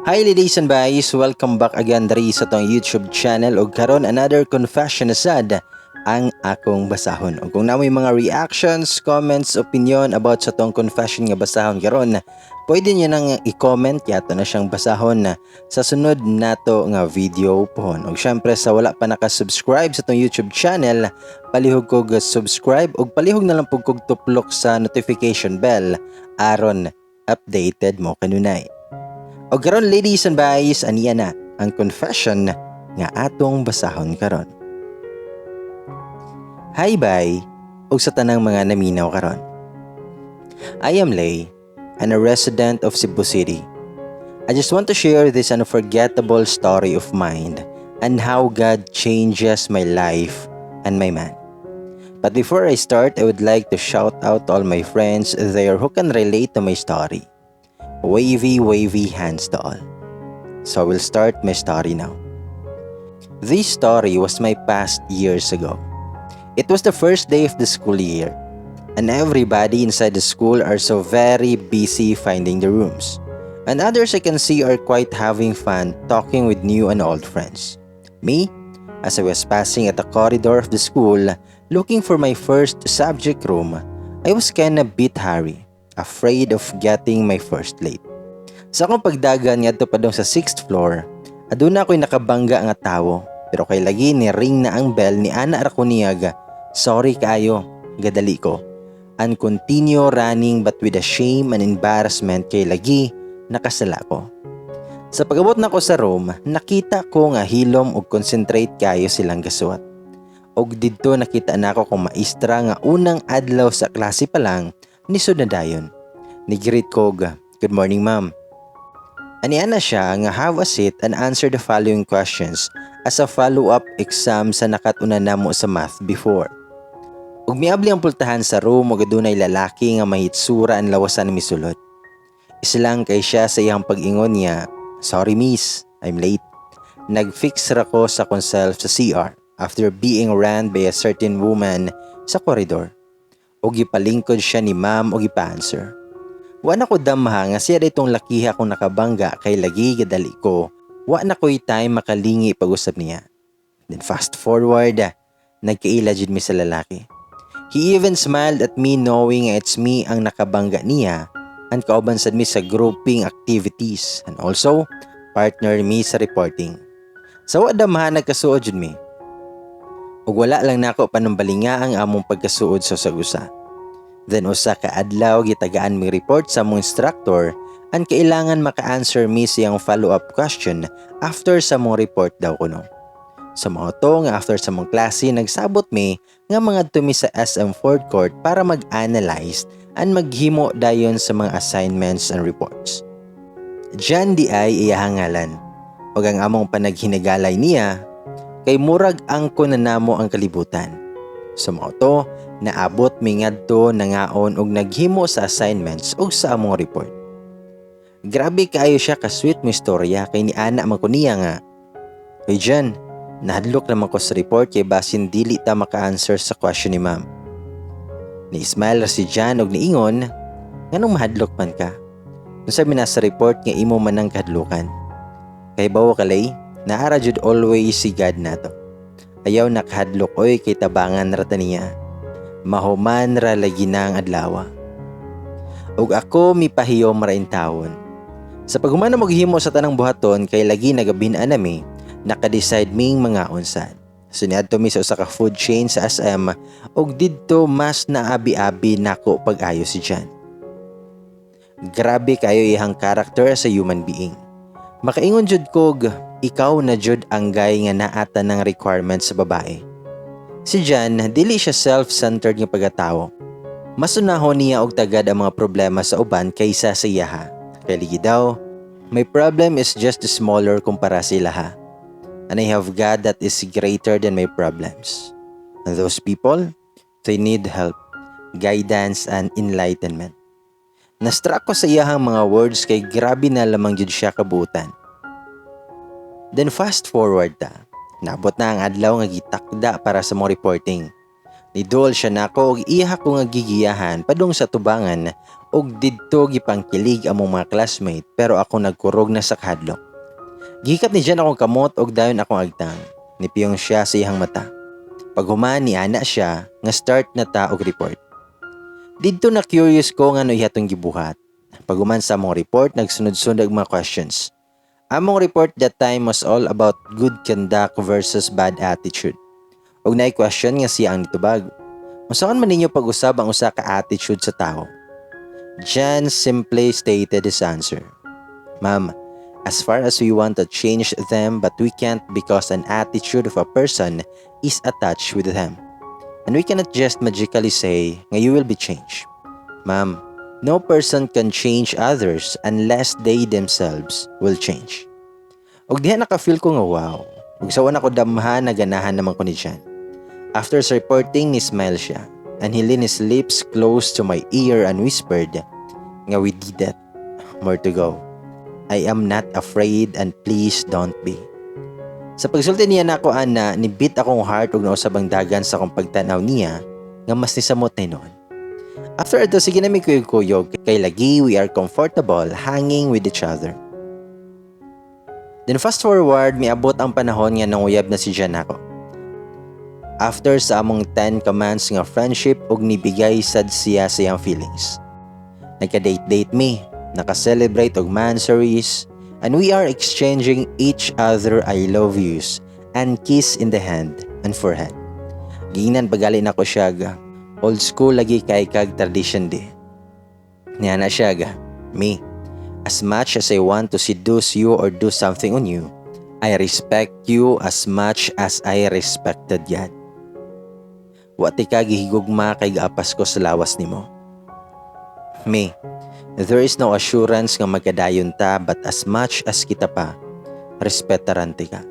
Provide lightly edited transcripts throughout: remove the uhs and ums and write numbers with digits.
Hi ladies and boys, welcome back again diri sa tong YouTube channel ug karon another confession sad ang akong basahon. Ug kung namoy mga reactions, comments, opinion about sa tong confession nga basahon karon, pwede niyo nang i-comment yato na siyang basahon sa sunod nato nga video pohon. Ug syempre sa wala pa naka-subscribe sa tong YouTube channel, palihog kog subscribe ug palihog na lang pug kog tuplok sa notification bell aron updated mo kanunay. O karon ladies and boys, aniya na ang confession nga atong basahon karon. Hi bye, ug sa tanang mga naminaw karon. I am Lay, and a resident of Cebu City. I just want to share this unforgettable story of mine and how God changes my life and my man. But before I start, I would like to shout out to all my friends there who can relate to my story. Wavy hands to all. So I will start my story now. This story was my past years ago. It was the first day of the school year, and everybody inside the school are so very busy finding the rooms. And others I can see are quite having fun talking with new and old friends. Me, as I was passing at the corridor of the school looking for my first subject room, I was kinda bit hairy, afraid of getting my first late. Sa akong pagdagan ngadto pa dong sa 6th floor, aduna ako'y nakabangga nga tawo, pero kay lagi ni ring na ang bell ni ana ra ko niyaga. Sorry kaayo, gadali ko. And continue running but with a shame and embarrassment kay lagi nakasala ko. Sa pag-abot nako sa room, nakita ko nga hilom ug concentrate kayo silang gasuot. Og didto nakita nako kung maestra nga unang adlaw sa klase pa lang ni sudadayon. Nigreet ko, "Good morning, ma'am." Aniana siya nga have a seat and answer the following questions as a follow-up exam sa nakatuna namo sa math before. Ug miabli ang pultahan sa room ug adunay lalaki nga mahitsura ang lawasan misulod. Islang kay siya sa iyang pag-ingon niya, "Sorry miss, I'm late." Nag-fix ra ko sa akong self sa CR after being ran by a certain woman sa koridor. O gipalingkod siya ni ma'am o gipa-answer. Wa na ko damha nga siya ditong lakiha kung nakabangga kay lagi gadali ko. Wa na ko'y time makalingi pag-usap niya. Then fast forward, nagkaila jud mi sa lalaki. He even smiled at me knowing it's me ang nakabangga niya and kauban sad mi sa grouping activities and also partner mi sa reporting. So wa damha nagkasuod jud mi. Ug wala lang nako panumbalinga ang among pagkasuod sa sagusa. Then usa ka adlaw gitagaan mi report sa among instructor and kailangan maka-answer mi siyang follow-up question after sa mong report daw kuno. Sa mga to nga after sa mong klase nagsabot mi nga mga tumi sa SM Fourth Court para mag-analyze and maghimo dayon sa mga assignments and reports. Jan di ay iyahang ngalan. Ug ang among panaghinagalay niya kay murag angko na namo ang kalibutan. Sa mga to, naabot mi ngadto nangaon og naghimo sa assignments ug sa among report. Grabe kaayo siya ka sweet mo istorya kay ni ana man ko niya nga. "Hey Jan, nahadlok naman ko sa report kay basin dili ta maka-answer sa question ni ma'am." Ni-smile ra si Jan og niingon, "Nganong mahadlok man ka? Unsa mi na sa report nga imo man ang kahadlukan? Kay bawo kalay, naara jud always si God nato. Ayaw nakahadlok oy kay tabangan ra ta niya. Mahuman ra lagi na ang adlaw. Ug ako mipahiyom ra in taon. Sa paghuman na maghimo sa tanang buhaton kay lagi nagabin-an nami, naka-decide ming mga unsad. Suniadto mi sa usa ka food chain sa SM ug didto mas naabi-abi nako pag-ayo si Jan. Grabe kayo iyang character as a human being. Makaingon jud kog, ikaw na jud ang guy nga naata ng requirements sa babae. Si Jan, dili siya self-centered nga pagkatao. Mas unahon niya og tagad ang mga problema sa uban kaysa sa iyaha. Kay ligi daw, my problem is just smaller kumpara sa ilaha. And I have God that is greater than my problems. And those people, they need help, guidance, and enlightenment. Nastruck ko sa iyahang mga words kay grabe na lamang jud siya kabuutan. Then fast forward ta. Naabot na ang adlaw nga gitakda para sa mong reporting. Nidol siya nako og iha ko nga gigiyahan padung sa tubangan og didto gipangkilig among mga classmate pero ako nagkurog na sa kahadlok. Gikat ni Jan akong kamot og dayon akong agtang. Nipiyong siya sa iyang mata. Paghuman ni ana siya nga start na ta og report. Didto na curious ko nga ano ihatong gibuhat. Paghuman sa among report nagsunod-sunod mga questions. Among report that time was all about good conduct versus bad attitude. Og naay question nga siya ang nitubag. Unsaon man ninyo pag-usab ang usa ka attitude sa tao? Jan simply stated his answer. Ma'am, as far as we want to change them but we can't because an attitude of a person is attached with them. And we cannot just magically say nga you will be changed. Ma'am, no person can change others unless they themselves will change. Og diha naka-feel ko nga wow. Ug sawan ako damhan na ganahan naman ko ni Jan. After reporting, ni-smile siya, and he leaned his lips close to my ear and whispered, nga we did it. More to go. I am not afraid and please don't be. Sa pagsulti niya na ako, ana, nibit akong heart ug nausabang dagan sa akong pagtanaw niya, nga mas nisamot na noon. After ito, sige na may kuyog-kuyog, kay lagi we are comfortable hanging with each other. Then fast forward, miabot ang panahon nga nanguyab na si Jan ako. After sa among 10 commands nga friendship ug nibigay sad siya sa iyang feelings. Nagka-date me, naka-celebrate og mansaries, and we are exchanging each other I love yous and kiss in the hand and forehead. Giingnan bagali na ko siya ga. Old school lagi kay kag tradition di. Niya na siya ga. Me, as much as I want to seduce you or do something on you, I respect you as much as I respected yan. Wati ka gihigugma kay gaapas ko sa lawas nimo. Me, there is no assurance nga magadayon ta but as much as kita pa, respetaran ti ka.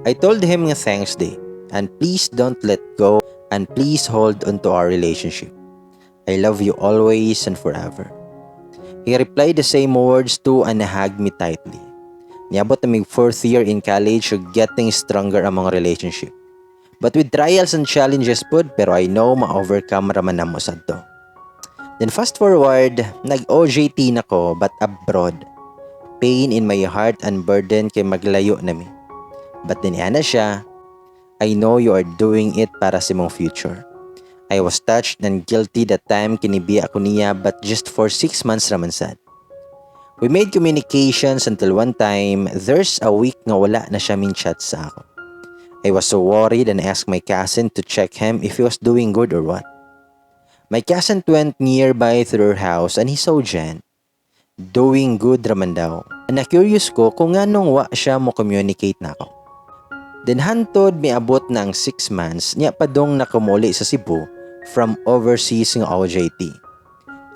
I told him nga thanks day and please don't let go and please hold on to our relationship. I love you always and forever. He replied the same words too and hugged me tightly. Niabot na mig 4th year in college ug getting stronger among relationship. But with trials and challenges pud, pero I know ma-overcome raman na mo sad to. Then fast forward, nag-OJT na ko but abroad. Pain in my heart and burden kay maglayo na mi. But din na siya, I know you are doing it para sa mong future. I was touched and guilty that time kinibi ako niya but just for 6 months raman sad. We made communications until one time, there's a week nga wala na siya min chat sa ako. I was so worried and asked my cousin to check him if he was doing good or what. My cousin went nearby to her house and he saw Jan. Doing good raman daw. And na-curious ko kung anong wa siya mo communicate na ako. Then hantod miabot na ang 6 months niya padong nakamuli sa Cebu from overseas ng OJT.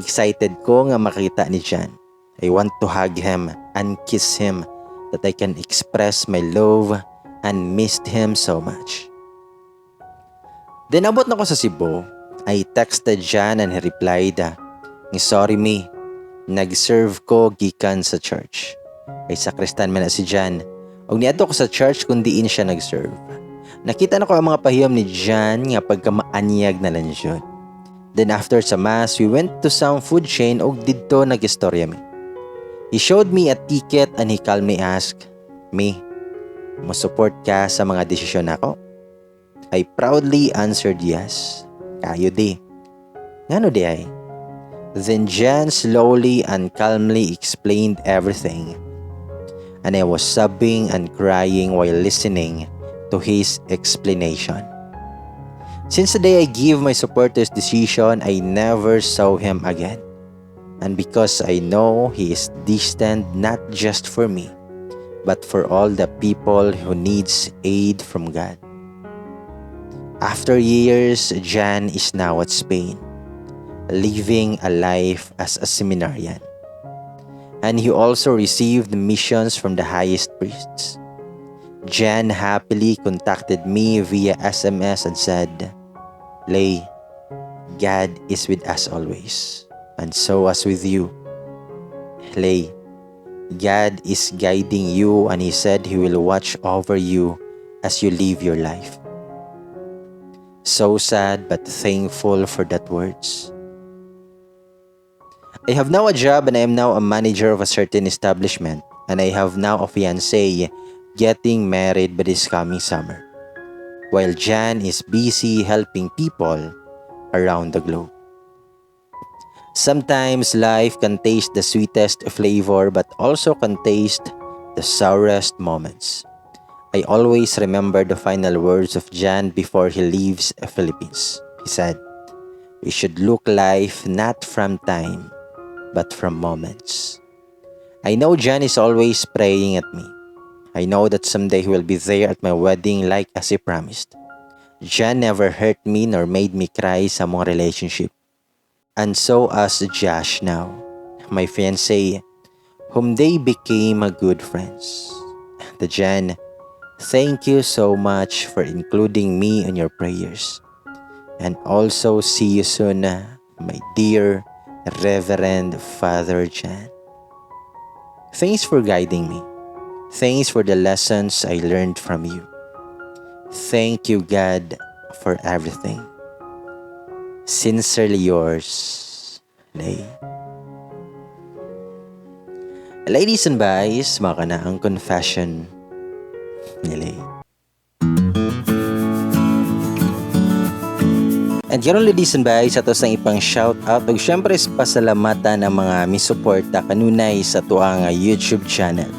Excited ko nga makita ni Jan. I want to hug him and kiss him that I can express my love and missed him so much. Then abot na ko sa Cebu. I texted Jan and he replied, sorry me, nag-serve ko gikan sa church. Kay sakristan man na si Jan. Og niadto ko sa church kung diin siya nag-serve. Nakita na ko ang mga pahiyom ni Jan nga pagkamaanyag na lang siya. Then after sa mass, we went to some food chain og didto nag-istorya mi. He showed me a ticket and he calmly asked, me, mo support ka sa mga desisyon nako? I proudly answered yes. Kayo di. Ngano di ay? Then Jan slowly and calmly explained everything. And I was sobbing and crying while listening to his explanation. Since the day I gave my support to his decision, I never saw him again. And because I know he is distant not just for me, but for all the people who needs aid from God. After years, Jan is now at Spain, living a life as a seminarian. And he also received missions from the highest priests. Jan happily contacted me via SMS and said, Lay, God is with us always, and so as with you. Lay, God is guiding you and He said He will watch over you as you live your life. So sad but thankful for that words. I have now a job and I am now a manager of a certain establishment, and I have now a fiancé getting married by this coming summer, while Jan is busy helping people around the globe. Sometimes life can taste the sweetest flavor but also can taste the sourest moments. I always remember the final words of Jan before he leaves the Philippines. He said, "We should look life not from time, but from moments." I know Jan is always praying at me. I know that someday he will be there at my wedding like as he promised. Jan never hurt me nor made me cry sa mong relationship. And so as Josh now, my fiancé, whom they became a good friends. The Jan, thank you so much for including me in your prayers. And also see you soon, my dear Reverend Father Jan. Thanks for guiding me. Thanks for the lessons I learned from you. Thank you, God, for everything. Sincerely yours, Lay. Ladies and boys, maka na ang confession ni Lay. And karon ladies and boys, ato sang ipang shout out ug syempre pasalamatan ang mga misuporta kanunay sa tuang YouTube channel.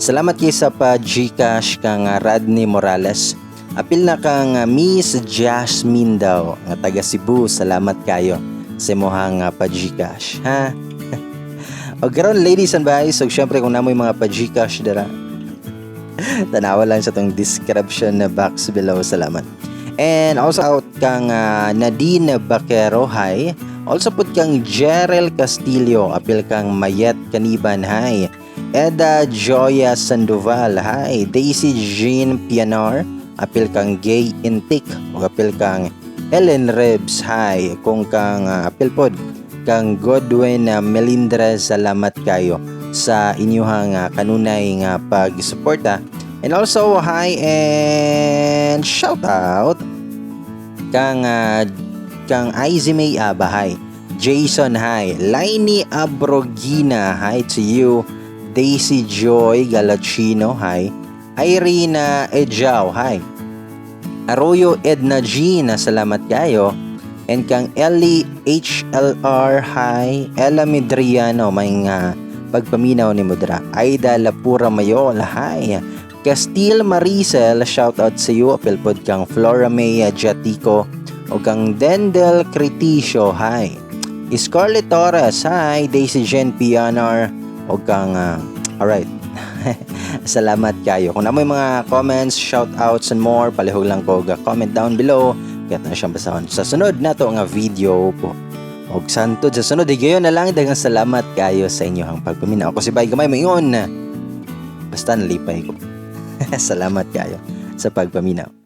Salamat kay sa pa GCash kang Rodney Morales. Apil na kang Miss Jasmine daw nga taga Cebu. Salamat kayo sa imong pa GCash, ha? O karon ladies and boys, so syempre kung namoy mga pa GCash dara, tanawa lang sa tong description na box below. Salamat. And also out kang Nadine Baquero, hi. Also put kang Jerel Castillo, apil kang Mayet Caniban, hi. Eda Joya Sandoval, hi. Daisy Jean Pianar, apil kang Gay Intik, o apil kang Ellen Rebs, hi. Kung kang apil pod kang Godwin Melindres, salamat kayo sa inyong kanunay nga pag-suporta. And also hi and shout out kang Izzy May Aba, hi. Jason, hi. Laini Abrogina, hi to you. Daisy Joy Galachino, hi. Irina Ejao, hi. Arroyo Edna Gina, salamat kayo. And kang Ellie HLR, hi. Ella Midriano, may pagpaminaw ni Mudra. Aida Lapura Mayol, hi. Castil Maricel, shout out sa iyo. Apelpod kang Flora May Jatico. O kang Dendel Criticio, hi. Scarlett Torres, hi. Daisy Jen Pianar. O kang alright. Salamat kayo. Kung na may mga comments, shoutouts and more, palihog lang ko comment down below. Kaya na siyang basahon. Sa sunod na to nga video po. O santod sa sunod. Higayon na lang. Dagang salamat kayo sa inyong pagpaminaw. Ako si Bay Gamay Mayon. Basta nalipay ko. Salamat kayo sa pagpaminaw.